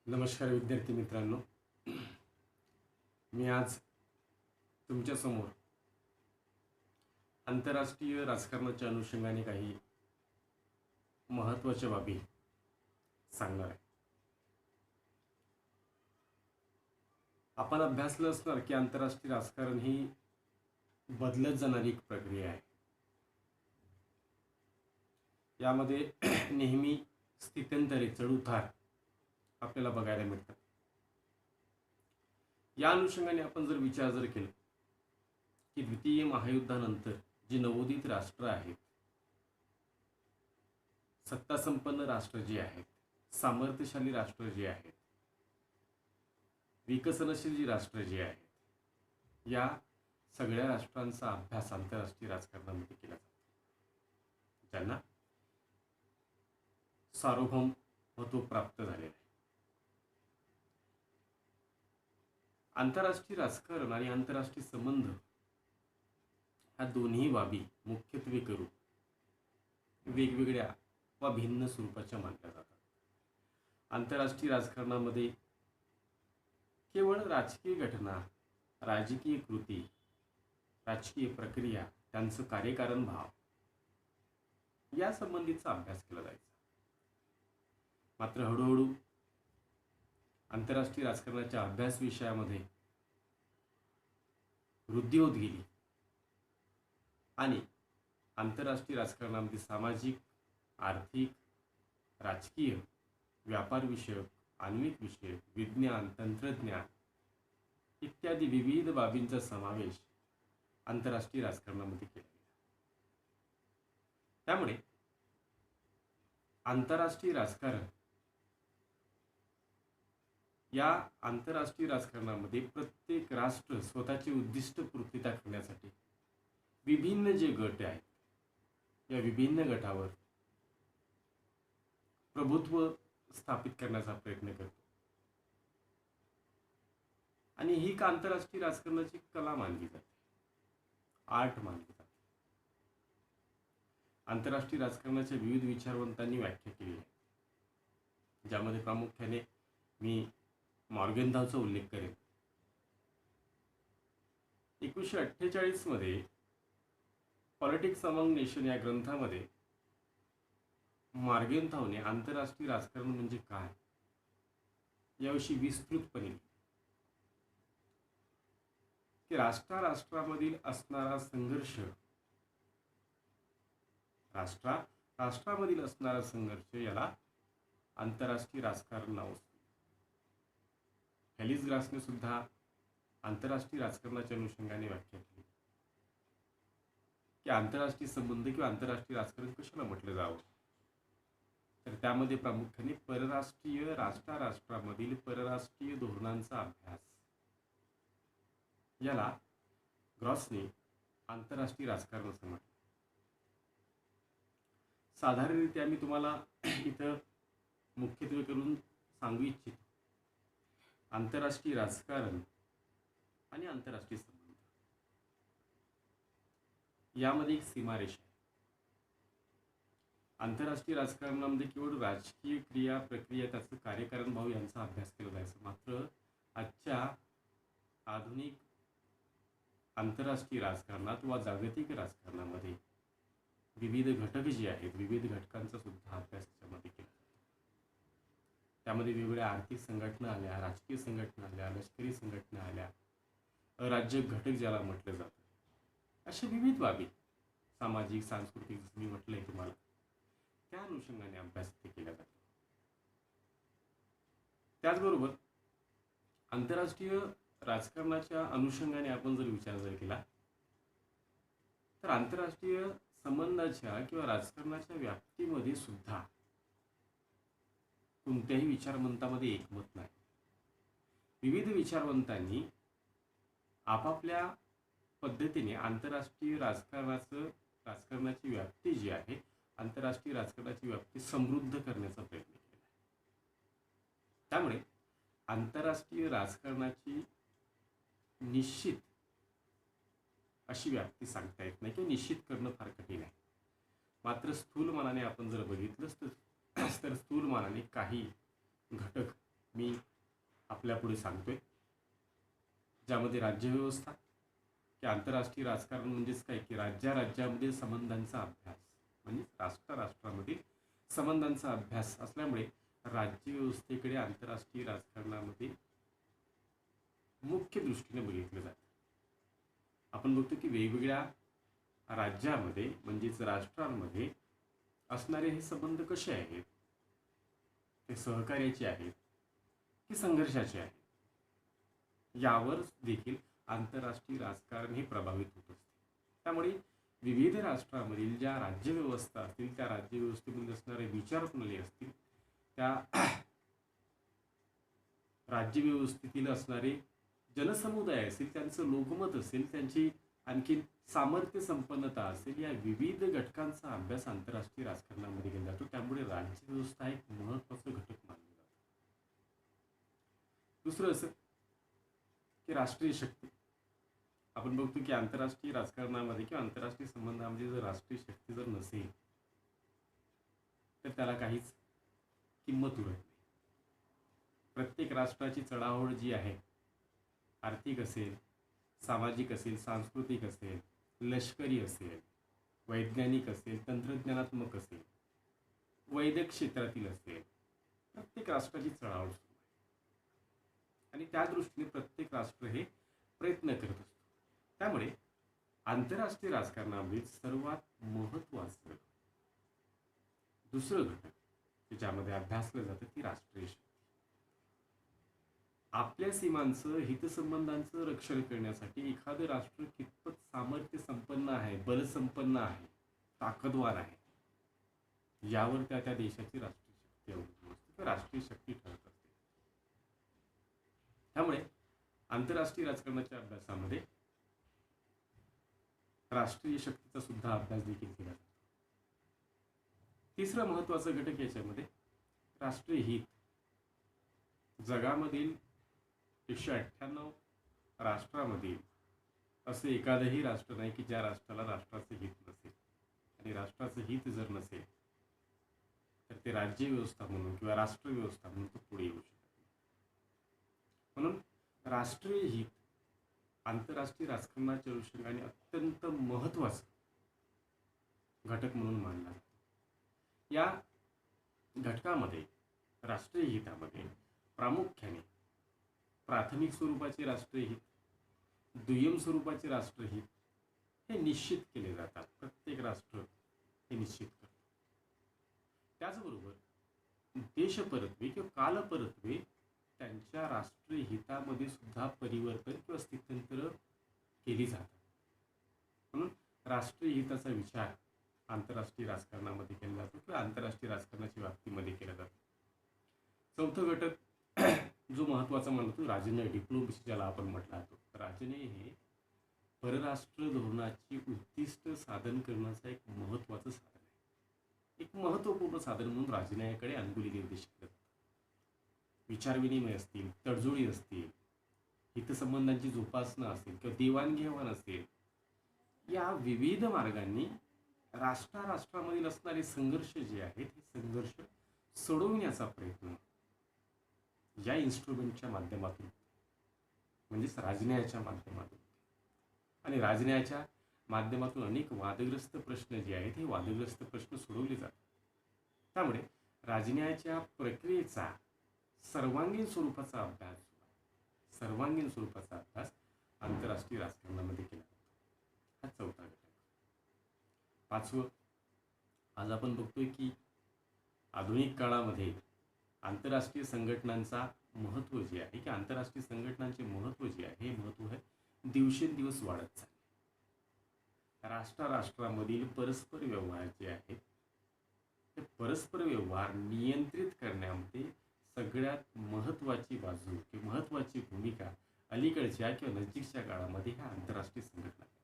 नमस्कार विद्यार्थी मित्रांनो, मी आज तुमच्यासमोर आंतरराष्ट्रीय राजकारणाच्या अनुषंगाने काही महत्त्वाच्या बाबी सांगणार आहे. आपण अभ्यासलं असणार की आंतरराष्ट्रीय राजकारण ही बदलत जाणारी एक प्रक्रिया आहे. यामध्ये नेहमी स्थित्यंतरे, चढउतार आपल्याला बघायला मिळतात. या अनुषंगाने आपण विचार केला की द्वितीय महायुद्धानंतर जी नवोदित राष्ट्र आहेत, सत्तासंपन्न राष्ट्र जी आहेत, सामर्थ्यशाली राष्ट्र जी आहेत, विकसनशील जी राष्ट्र जी आहेत, या सगळ्या राष्ट्रांचा अभ्यास आंतरराष्ट्रीय राजकारणामध्ये केला जातो, ज्यांना सार्वभौमत्व प्राप्त झालेलं आहे. आंतरराष्ट्रीय राजकारण आणि आंतरराष्ट्रीय संबंध ह्या दोन्ही बाबी मुख्यत्वे करून वेगवेगळ्या व भिन्न स्वरूपाच्या मानल्या जातात. आंतरराष्ट्रीय राजकारणामध्ये केवळ राजकीय घटना, राजकीय कृती, राजकीय प्रक्रिया, त्यांचं कार्यकारण भाव या संबंधीचा अभ्यास केला जायचा. मात्र हळूहळू आंतरराष्ट्रीय राजकारणाच्या अभ्यास विषयामध्ये वृद्धी होत गेली आणि आंतरराष्ट्रीय राजकारणामध्ये सामाजिक, आर्थिक, राजकीय, व्यापार विषयक, आण्विक विषयक, विज्ञान, तंत्रज्ञान इत्यादी विविध बाबींचा समावेश आंतरराष्ट्रीय राजकारणामध्ये केला गेला. त्यामुळे आंतरराष्ट्रीय राजकारण या आंतरराष्ट्रीय राजकारणामध्ये प्रत्येक राष्ट्र स्वतःची उद्दिष्ट पूर्तता करण्यासाठी विभिन्न जे गट आहेत, या विभिन्न गटावर प्रभुत्व स्थापित करण्याचा प्रयत्न करतो. आणि ही आंतरराष्ट्रीय राजकारणाची कला मानली जाते, आर्ट मानली जाते. आंतरराष्ट्रीय राजकारणाच्या विविध विचारवंतांनी व्याख्या केली आहे, ज्यामध्ये प्रामुख्याने मी मॉर्गेनथॉचा उल्लेख करेन. 1948 मध्ये पॉलिटिक्स अमंग नेशन या ग्रंथामध्ये मॉर्गेनथॉने आंतरराष्ट्रीय राजकारण म्हणजे काय याविषयी विस्तृतपणे की राष्ट्रामधील असणारा संघर्ष, राष्ट्रामधील असणारा संघर्ष याला आंतरराष्ट्रीय राजकारण नाव असते. हेलिस ग्रासने सुद्धा आंतरराष्ट्रीय राजकारणाच्या अनुषंगाने व्याख्या केली की आंतरराष्ट्रीय संबंध किंवा आंतरराष्ट्रीय राजकारण कशाला म्हटलं जावं, तर त्यामध्ये प्रामुख्याने परराष्ट्रीय राष्ट्रामधील परराष्ट्रीय धोरणांचा अभ्यास याला ग्रॉसने आंतरराष्ट्रीय राजकारण असं म्हटलं. साधारणरित्या मी तुम्हाला इथं मुख्यत्वे करून सांगू इच्छितो, आंतरराष्ट्रीय राजकारण आणि आंतरराष्ट्रीय संबंध यामध्ये एक सीमारेषा आहे. आंतरराष्ट्रीय राजकारणामध्ये केवळ राजकीय क्रिया, प्रक्रिया, त्याचं कार्यकारण भाव यांचा अभ्यास केला जायचा. मात्र आजच्या आधुनिक आंतरराष्ट्रीय राजकारणात व जागतिक राजकारणामध्ये विविध घटक जे आहेत, विविध घटकांचा सुद्धा अभ्यास त्याच्यामध्ये केला जातो. त्यामध्ये वेगवेगळ्या आर्थिक संघटना आल्या, राजकीय संघटना आल्या, लष्करी संघटना आल्या, राज्य घटक ज्याला म्हटलं जातं, अशा विविध बाबी, सामाजिक, सांस्कृतिक, जसं मी म्हटलंय तुम्हाला, त्या अनुषंगाने अभ्यास ते केला जातो. त्याचबरोबर आंतरराष्ट्रीय राजकारणाच्या अनुषंगाने आपण विचार केला तर आंतरराष्ट्रीय संबंधाच्या किंवा राजकारणाच्या व्याप्तीमध्ये सुद्धा कोणत्याही विचारवंतामध्ये एकमत नाही. विविध विचारवंतांनी आपापल्या पद्धतीने आंतरराष्ट्रीय राजकारणाची व्याप्ती जी आहे, आंतरराष्ट्रीय राजकारणाची व्याप्ती समृद्ध करण्याचा प्रयत्न केला आहे. त्यामुळे आंतरराष्ट्रीय राजकारणाची निश्चित अशी व्याप्ती सांगता येत नाही किंवा निश्चित करणं फार कठीण आहे. मात्र स्थूल मानाने आपण बघितलं तर स्थूल मानाने काही घटक मी आपल्यापुढे सांगतोय, ज्यामध्ये राज्यव्यवस्था की आंतरराष्ट्रीय राजकारण म्हणजेच काय की राज्यामधील संबंधांचा अभ्यास, म्हणजे राष्ट्रामधील संबंधांचा अभ्यास असल्यामुळे राज्यव्यवस्थेकडे आंतरराष्ट्रीय राजकारणामध्ये मुख्य दृष्टीने बघितलं जातं. आपण बघतो की वेगवेगळ्या राज्यामध्ये म्हणजेच राष्ट्रांमध्ये असणारे हे संबंध कसे आहेत, ते सहकार्याचे आहेत की संघर्षाचे आहेत, यावर देखील आंतरराष्ट्रीय राजकारण हे प्रभावित होत असते. त्यामुळे विविध राष्ट्रांमधील ज्या राज्यव्यवस्था असतील, त्या राज्यव्यवस्थेमध्ये असणारे विचारप्रणाली असतील, त्या राज्यव्यवस्थेतील असणारे जनसमुदाय असेल, त्यांचं लोकमत असेल, त्यांची आणखी सामर्थ्य संपन्नता असेल, या विविध घटकांचा अभ्यास आंतरराष्ट्रीय राजकारणामध्ये केला जातो. त्यामुळे राज्यव्यवस्था एक महत्त्वाचं घटक मानलं जातं. दुसरं असं की राष्ट्रीय शक्ती. आपण बघतो की आंतरराष्ट्रीय राजकारणामध्ये किंवा आंतरराष्ट्रीय संबंधामध्ये जर राष्ट्रीय शक्ती जर नसेल तर त्याला काहीच किंमत उरत नाही. प्रत्येक राष्ट्राची चढाओढ जी आहे, आर्थिक असेल, सामाजिक असेल, सांस्कृतिक असेल, लष्करी असेल, वैज्ञानिक असेल, तंत्रज्ञानात्मक असेल, वैद्यक क्षेत्रातील असेल, प्रत्येक राष्ट्राची चढाओढ सुरू आहे आणि त्या दृष्टीने प्रत्येक राष्ट्र हे प्रयत्न करत असतो. त्यामुळे आंतरराष्ट्रीय राजकारणामध्ये सर्वात महत्त्वाचं दुसरं घटक ज्यामध्ये अभ्यासलं जातं ती राष्ट्रीय शक्ती. आपल्या सीमांचं, हितसंबंधांचं रक्षण करण्यासाठी एखादं राष्ट्र कितपत सामर्थ्य संपन्न आहे, बलसंपन्न आहे, ताकदवार आहे, यावर त्या देशाची राष्ट्रीय शक्ती अवलंबून असते, राष्ट्रीय शक्ती ठरत असते. त्यामुळे आंतरराष्ट्रीय राजकारणाच्या अभ्यासामध्ये राष्ट्रीय शक्तीचा सुद्धा अभ्यास देखील केला जातो. तिसरा महत्त्वाचा घटक याच्यामध्ये राष्ट्रीय हित. जगामधील 198 राष्ट्रामधील असे एखादंही राष्ट्र नाही की ज्या राष्ट्राला राष्ट्राचं हित नसेल, आणि राष्ट्राचं हित जर नसेल तर ते राज्यव्यवस्था म्हणून किंवा राष्ट्रव्यवस्था म्हणून तो पुढे येऊ शकत नाही. म्हणून राष्ट्रीय हित आंतरराष्ट्रीय राजकारणाच्या अनुषंगाने अत्यंत महत्त्वाचं घटक म्हणून मानला जातो. या घटकामध्ये राष्ट्रीय हितामध्ये प्रामुख्याने प्राथमिक स्वरूपाचे राष्ट्रीय हित, दुय्यम स्वरूपाचे राष्ट्रहित हे निश्चित केले जातात. प्रत्येक राष्ट्र हे निश्चित करतो. त्याचबरोबर देशपरत्वे किंवा कालपरत्वे त्यांच्या राष्ट्रीय हितामध्ये सुद्धा परिवर्तन किंवा स्थित्यंतर केली जातात. म्हणून राष्ट्रीय हिताचा विचार आंतरराष्ट्रीय राजकारणामध्ये केला जातो किंवा आंतरराष्ट्रीय राजकारणाच्या व्याप्तीमध्ये केला जातो. चौथं घटक जो महत्त्वाचा म्हणतो राजनय, डिप्लोमसी ज्याला आपण म्हटलं जातो. राजनय हे परराष्ट्र धोरणाची उद्दिष्ट साधन करण्याचं एक महत्त्वाचं साधन आहे. एक महत्त्वपूर्ण साधन म्हणून राजनयाकडे अंगुली निर्देश केले जातात. विचारविनिमय असतील, तडजोडी असतील, हितसंबंधांची जोपासना असेल किंवा देवाणघेवाण असेल, या विविध मार्गांनी राष्ट्रामधील असणारे संघर्ष जे आहेत हे संघर्ष सोडविण्याचा प्रयत्न या इन्स्ट्रुमेंटच्या माध्यमातून म्हणजेच राजनयाच्या माध्यमातून, आणि राजनयाच्या माध्यमातून अनेक वादग्रस्त प्रश्न जे आहेत हे वादग्रस्त प्रश्न सोडवले जातात. त्यामुळे राजनयाच्या प्रक्रियेचा सर्वांगीण स्वरूपाचा अभ्यास आंतरराष्ट्रीय राजकारणामध्ये केला जातो. हा चौथा घटक. पाचवं, आज आपण बघतोय की आधुनिक काळामध्ये आंतरराष्ट्रीय संघटनांचा महत्त्व जे आहे की आंतरराष्ट्रीय संघटनांचे महत्त्व जे आहे हे महत्त्व आहे दिवसेंदिवस वाढत चालले. राष्ट्रामधील परस्पर व्यवहार जे आहेत ते परस्पर व्यवहार नियंत्रित करण्यामध्ये सगळ्यात महत्त्वाची बाजू किंवा महत्त्वाची भूमिका अलीकडच्या किंवा नजीकच्या काळामध्ये ह्या आंतरराष्ट्रीय संघटना आहेत.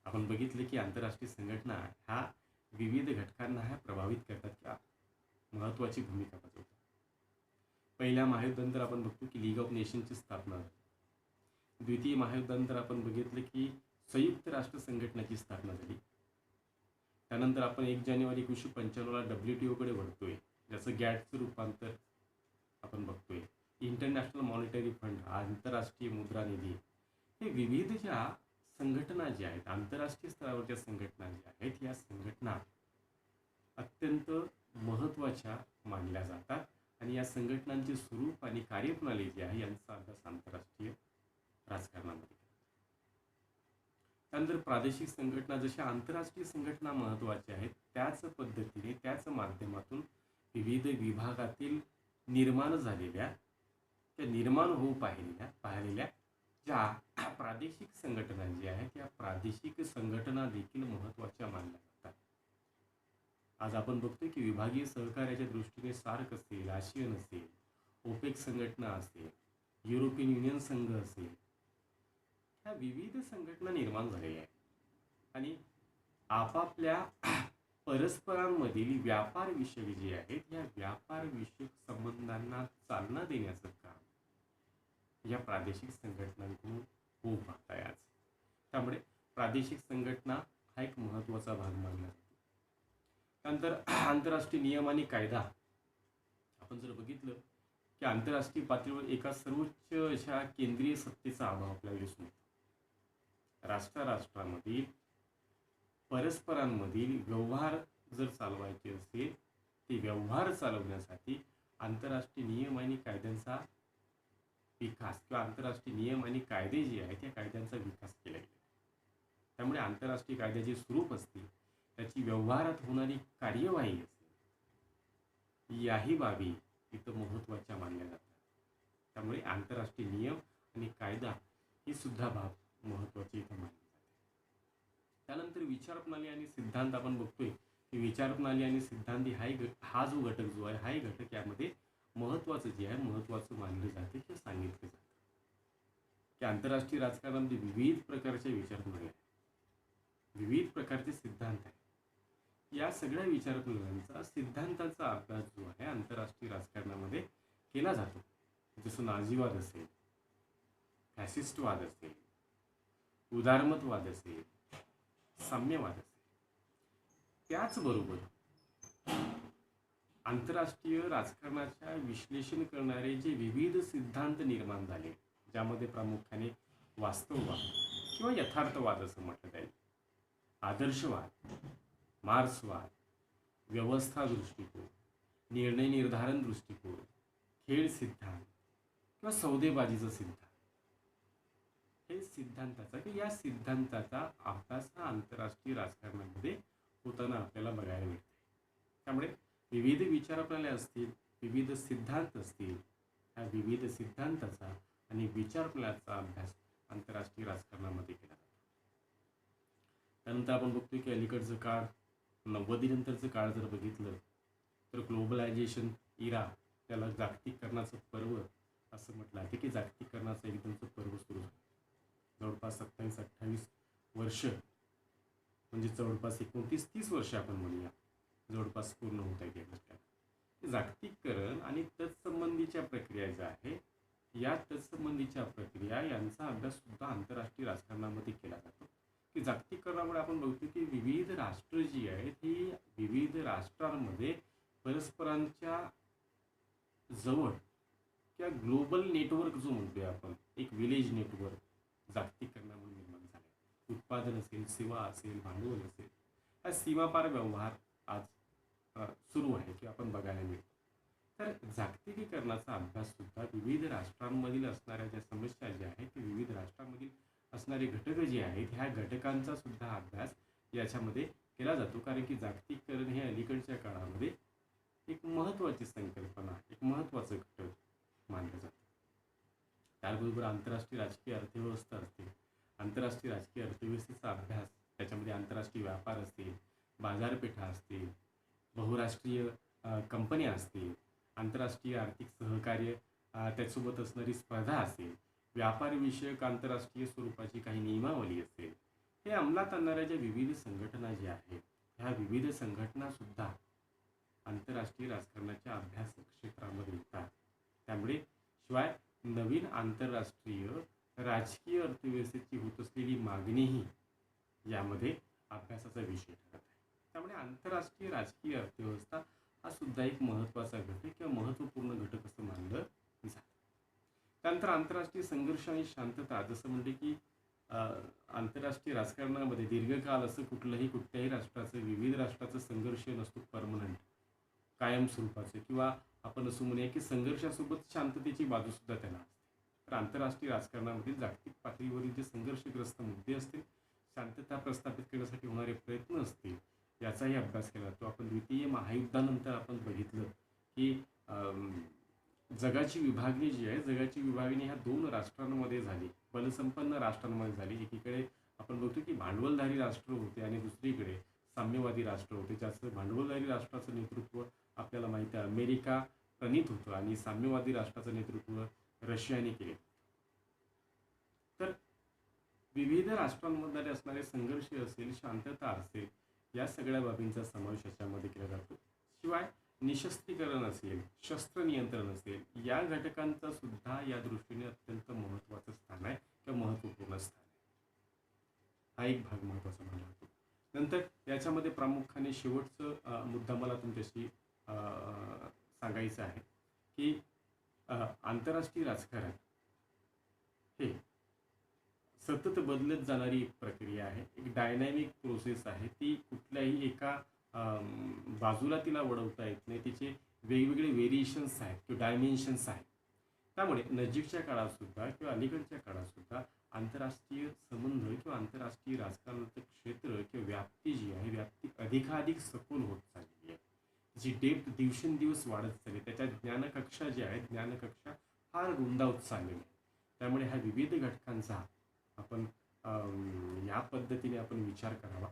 आपण बघितले की आंतरराष्ट्रीय संघटना ह्या विविध घटकांना ह्या प्रभावित करतात किंवा महत्त्वाची भूमिका बजावतात. पहिल्या महायुद्धानंतर आपण बघतो की लीग ऑफ नेशनची स्थापना झाली. द्वितीय महायुद्धानंतर आपण बघितलं की संयुक्त राष्ट्र संघटनेची स्थापना झाली. त्यानंतर आपण 1 जानेवारी 1995ला WTO कडे वळतोय, ज्याचं गॅटचं रूपांतर आपण बघतोय, इंटरनॅशनल मॉनिटरी फंड, आंतरराष्ट्रीय मुद्रा निधी, हे विविध ज्या संघटना ज्या आहेत, आंतरराष्ट्रीय स्तरावरच्या संघटना ज्या आहेत, या संघटना अत्यंत महत्त्वाच्या मानल्या जातात आणि या संघटनांचे स्वरूप आणि कार्यप्रणाली जी आहे यांचा अभ्यास आंतरराष्ट्रीय राजकारणामध्ये. त्यानंतर प्रादेशिक संघटना, जशा आंतरराष्ट्रीय संघटना महत्त्वाच्या आहेत त्याच पद्धतीने त्याच माध्यमातून विविध विभागातील निर्माण झालेल्या, त्या निर्माण होऊ पाहिलेल्या ज्या प्रादेशिक संघटना ज्या आहेत त्या प्रादेशिक संघटना देखील महत्त्वाच्या मानल्या जातात. आज आपण बघतोय की विभागीय सहकार्याच्या दृष्टीने सार्क असेल, आशियन असेल, ओपेक संघटना असेल, युरोपियन युनियन संघ असेल, ह्या विविध संघटना निर्माण झालेल्या आहेत आणि आपापल्या परस्परांमधील व्यापार विषयक जे आहेत या व्यापार विषयक संबंधांना चालना देण्याचं काम या प्रादेशिक संघटनांकडून होऊ पाहत आहे आज. त्यामुळे प्रादेशिक संघटना हा एक महत्त्वाचा भाग मानला जातो. त्यानंतर आंतरराष्ट्रीय नियम आणि कायदा, आपण जर बघितलं की आंतरराष्ट्रीय पातळीवर एका सर्वोच्च अशा केंद्रीय सत्तेचा अभाव आपल्याला दिसून येतो. राष्ट्रांमधील परस्परांमधील व्यवहार जर चालवायचे असेल, ते व्यवहार चालवण्यासाठी आंतरराष्ट्रीय नियम आणि कायद्यांचा विकास किंवा आंतरराष्ट्रीय नियम आणि कायदे जे आहेत त्या कायद्यांचा विकास केला गेला. त्यामुळे आंतरराष्ट्रीय कायद्याचे स्वरूप असते, त्याची व्यवहारात होणारी कार्यवाही असेल, याही बाबी इथं महत्त्वाच्या मानल्या जातात. त्यामुळे आंतरराष्ट्रीय नियम आणि कायदा ही सुद्धा बाब महत्त्वाची इथं मानली जाते. त्यानंतर विचारप्रणाली आणि सिद्धांत आपण बघतोय की विचारप्रणाली आणि सिद्धांत हा जो घटक जो आहे, हा घटक यामध्ये महत्त्वाचं जे आहे महत्त्वाचं मानलं जाते किंवा सांगितलं जातं की आंतरराष्ट्रीय राजकारणामध्ये विविध प्रकारच्या विचारप्रणाली आहेत, विविध प्रकारचे सिद्धांत आहेत. या सगळ्या विचारप्रणाल्यांचा, सिद्धांताचा अभ्यास जो आहे आंतरराष्ट्रीय राजकारणामध्ये केला जातो. जसं नाझीवाद असेल, फॅसिस्टवाद असेल, उदारमतवाद असेल, साम्यवाद असेल. त्याचबरोबर आंतरराष्ट्रीय राजकारणाच्या विश्लेषण करणारे जे विविध सिद्धांत निर्माण झाले, ज्यामध्ये प्रामुख्याने वास्तववाद किंवा यथार्थवाद असं म्हटलं जाईल, आदर्शवाद, मार्क्सवाद, व्यवस्था दृष्टिकोन, निर्णय निर्धारण दृष्टिकोन, खेळ सिद्धांत किंवा सौदेबाजीचा सिद्धांत, हे सिद्धांताचा की या सिद्धांताचा अभ्यास हा आंतरराष्ट्रीय राजकारणामध्ये होताना आपल्याला बघायला मिळते. त्यामुळे विविध विचारप्रणाल्या असतील, विविध सिद्धांत असतील, ह्या विविध सिद्धांताचा आणि विचारप्रणाल्याचा अभ्यास आंतरराष्ट्रीय राजकारणामध्ये केला जातो. त्यानंतर आपण बघतोय की अलीकडचं काळ, 90 नंतरचं काळ जर बघितलं तर ग्लोबलायझेशन इरा, त्याला जागतिकीकरणाचं पर्व असं म्हटलं आहे की जागतिकीकरणाचं एकदमचं पर्व सुरू झालं. जवळपास 27-28 वर्ष, म्हणजे जवळपास 29-30 वर्ष आपण म्हणूया, जवळपास पूर्ण होत आहे. जागतिकीकरण आणि तत्संबंधीच्या प्रक्रिया ज्या आहे, या तत्संबंधीच्या प्रक्रिया यांचा अभ्यास सुद्धा आंतरराष्ट्रीय राजकारणामध्ये केला जातो. की जागतिकीकरणामुळे आपण बघतो की विविध राष्ट्र जी आहेत ही विविध राष्ट्रांमध्ये परस्परांच्या जवळ किंवा ग्लोबल नेटवर्क जो म्हणतोय आपण, एक विलेज नेटवर्क जागतिकीकरणामुळे निर्माण झाले. उत्पादन असेल, सेवा असेल, भांडवल असेल, हा सीमापार व्यवहार आज सुरू आहे की आपण बघायला मिळतो. तर जागतिकीकरणाचा अभ्यास सुद्धा विविध राष्ट्रांमधील असणाऱ्या ज्या समस्या ज्या आहेत, ते विविध राष्ट्रांमधील असणारे घटक जे आहेत, ह्या घटकांचा सुद्धा अभ्यास याच्यामध्ये केला जातो. कारण की जागतिकीकरण हे अलीकडच्या काळामध्ये एक महत्त्वाची संकल्पना, एक महत्त्वाचं घटक मानलं जातं. त्याचबरोबर आंतरराष्ट्रीय राजकीय अर्थव्यवस्था असते, आंतरराष्ट्रीय राजकीय अर्थव्यवस्थेचा अभ्यास, त्याच्यामध्ये आंतरराष्ट्रीय व्यापार असतील, बाजारपेठा असतील, बहुराष्ट्रीय कंपन्या असतील, आंतरराष्ट्रीय आर्थिक सहकार्य, त्यासोबत असणारी स्पर्धा असेल, व्यापारविषयक आंतरराष्ट्रीय स्वरूपाची काही नियमावली असेल, हे अंमलात आणणाऱ्या ज्या विविध संघटना ज्या आहेत, ह्या विविध संघटनासुद्धा आंतरराष्ट्रीय राजकारणाच्या अभ्यास क्षेत्रामध्ये येतात. त्यामुळे शिवाय नवीन आंतरराष्ट्रीय राजकीय अर्थव्यवस्थेची होत असलेली मागणीही यामध्ये अभ्यासाचा विषय ठरत आहे. त्यामुळे आंतरराष्ट्रीय राजकीय अर्थव्यवस्था हा सुद्धा सुद्धा एक महत्त्वाचा घटक किंवा महत्त्वपूर्ण घटक असं मानलं जातं. त्यानंतर आंतरराष्ट्रीय संघर्ष आणि शांतता, जसं म्हणजे की आंतरराष्ट्रीय राजकारणामध्ये दीर्घकाळ असं कुठल्याही राष्ट्राचं, विविध राष्ट्राचं संघर्ष नसतो परमनंट, कायम स्वरूपाचे, किंवा आपण असं म्हणूया की संघर्षासोबत शांततेची बाजू सुद्धा त्याला असते. तर आंतरराष्ट्रीय राजकारणामधील जागतिक पातळीवरील जे संघर्षग्रस्त मुद्दे असतील, शांतता प्रस्थापित करण्यासाठी होणारे प्रयत्न असतील, याचाही अभ्यास केला जातो. आपण द्वितीय महायुद्धानंतर आपण बघितलं की जगाची विभागणी जी आहे, जगाची विभागणी ह्या दोन राष्ट्रांमध्ये झाली, बलसंपन्न राष्ट्रांमध्ये झाली. एकीकडे आपण बघतो की भांडवलधारी राष्ट्र होते आणि दुसरीकडे साम्यवादी राष्ट्र होते. ज्याचं भांडवलधारी राष्ट्राचं नेतृत्व आपल्याला माहिती आहे अमेरिका प्रणित होतं आणि साम्यवादी राष्ट्राचं नेतृत्व रशियाने केले. तर विविध राष्ट्रांमध्ये असणारे संघर्ष असेल, शांतता असेल, या सगळ्या बाबींचा समावेश याच्यामध्ये केला जातो. शिवाय निशस्त्रीकरण असेल, शस्त्र नियंत्रण असेल, या घटकांचा सुद्धा या दृष्टीने अत्यंत महत्त्वाचं स्थान आहे किंवा महत्त्वपूर्ण स्थान आहे. हा एक भाग महत्त्वाचा मानला जातो. नंतर याच्यामध्ये प्रामुख्याने शेवटचं मुद्दा मला तुमच्याशी सांगायचं आहे की आंतरराष्ट्रीय राजकारण हे सतत बदलत जाणारी एक प्रक्रिया आहे, एक डायनॅमिक प्रोसेस आहे. ती कुठल्याही एका बाजूला तिला वळवता येत नाही. तिचे वेगवेगळे व्हेरिएशन्स आहेत किंवा डायमेन्शन्स आहेत. त्यामुळे नजीकच्या काळात सुद्धा किंवा अलीकडच्या काळात सुद्धा आंतरराष्ट्रीय संबंध किंवा आंतरराष्ट्रीय राजकारणाचं क्षेत्र किंवा व्याप्ती जी आहे, व्याप्ती अधिकाधिक सखोल होत चाललेली आहे. त्याची डेप्थ दिवसेंदिवस वाढत चालली. त्याच्या ज्ञानकक्षा ज्या आहेत, ज्ञानकक्षा फार रुंदावत चाललेली आहे. त्यामुळे ह्या विविध घटकांचा आपण या पद्धतीने आपण विचार करावा.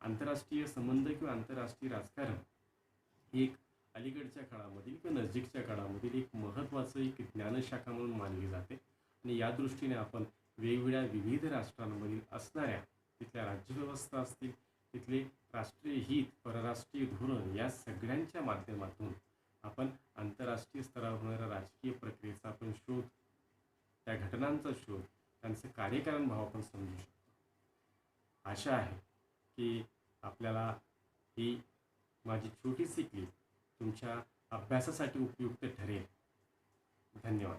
आंतरराष्ट्रीय संबंध किंवा आंतरराष्ट्रीय राजकारण ही एक अलीकडच्या काळामधील किंवा नजीकच्या काळामधील एक महत्त्वाचं एक ज्ञानशाखा म्हणून मानली जाते. आणि या दृष्टीने आपण वेगवेगळ्या विविध राष्ट्रांमधील असणाऱ्या तिथल्या राज्यव्यवस्था असतील, तिथले राष्ट्रीय हित, परराष्ट्रीय धोरण, या सगळ्यांच्या माध्यमातून आपण आंतरराष्ट्रीय स्तरावर होणाऱ्या राजकीय प्रक्रियेचा आपण शोध, त्या घटनांचा शोध, त्यांचं कार्यकारण भाव आपण समजू शकतो. आशा आहे की आपल्याला ही माझी छोटीशी क्लिप तुमच्या अभ्यासासाठी उपयुक्त ठरेल. धन्यवाद.